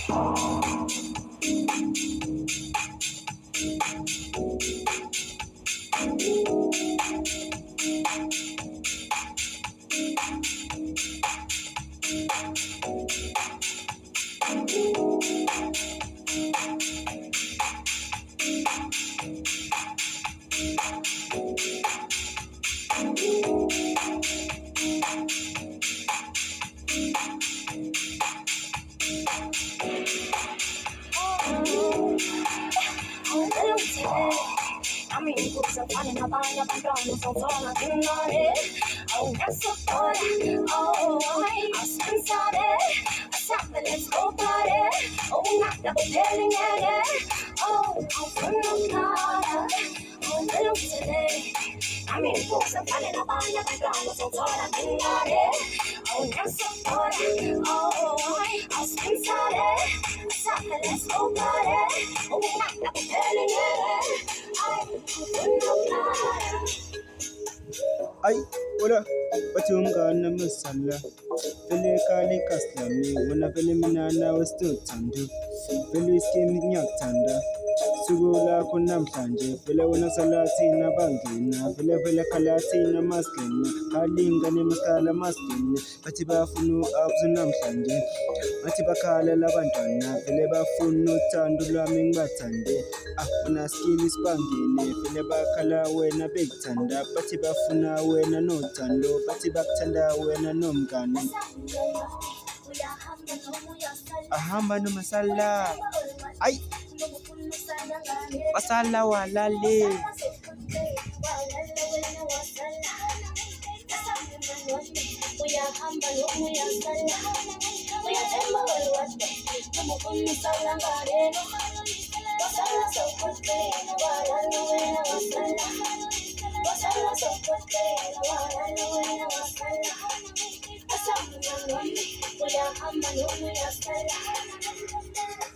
I mean, books are funny, my body up and down, so I'm looking on it. Oh, that's so good. Oh, I'll spend Saturday. Something, let's go party. Oh, not double telling, yeah. Oh, I'm from the car. Oh, little today. I mean, books are funny, my body up and down, so I'm looking on it. Oh, that's so good. Oh, I'll spend Saturday. Something, let's go party. Oh, not double telling, yeah. Ay, wala. Batungana masala. Vele kali kaslami. Wana vele minana wastuthandu. Vele iskimi nyakuthanda. Suku lakho namhlanje. Vele wena salathina bangena. Vele khalathina maskena. Kalinga nemakhala maskena. Bathi bafuna uabzu namhlanje. Bathi bakhala labantwana. Vele bafuna uthando lwami ngibathande. Unaskili sibangene. Vele bakhala wena bekuthanda. Bathi bafuna wena nothando. Bathi bakuthanda wena nomngane. Ahamba nomasala. Ay, masala walale.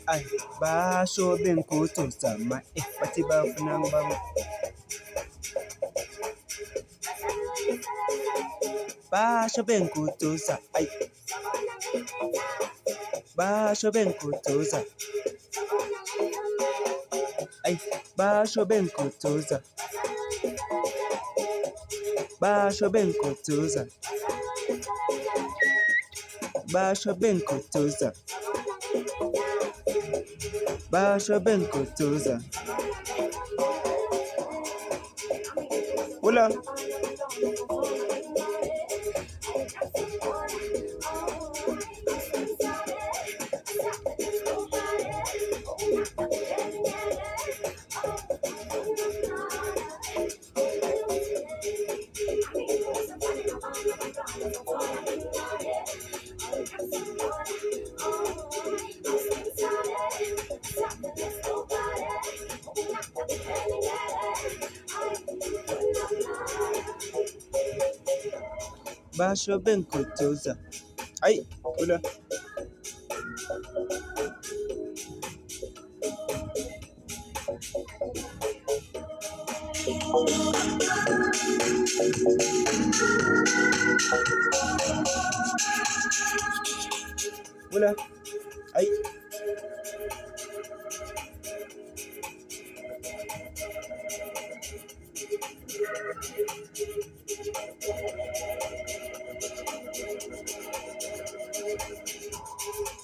Ay, basho benkuto sama. Bathi bafuna ngibaba. Basho benkutuza. Ay, basho benkutuza. Ay, basho benkutuza. Basho benkutuza. Basho benkutuza. Basho benkutuza. Hola. Basho benkutuza. Ay, hola. Hola. Ay.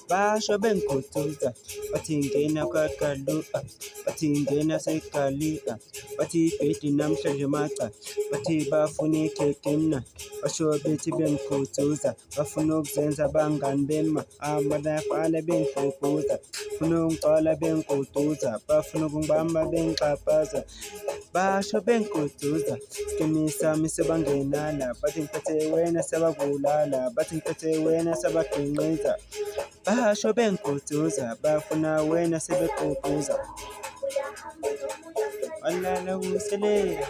Basho benkutuza. Bathi ngena kwakalua. Bathi ngena sekalika. Bathi bhedi namhlanje macha. Bathi bafuna ikhekhe mna. Basho bethi benkutuza. Bafuna ukuzenza abangani bema. Abafana benkutuza. Bafuna ungicwala benkutuza. Bafuna ukungibamba bengixhaphaza. Basho benkutuza. Skimi sami sebangenala. Bathi ngiphethe wena sebabulala. Bathi ngiphethe wena sebaginqiza. Basho benkutuza. Bafuna wena sebekuquza. Walala usele.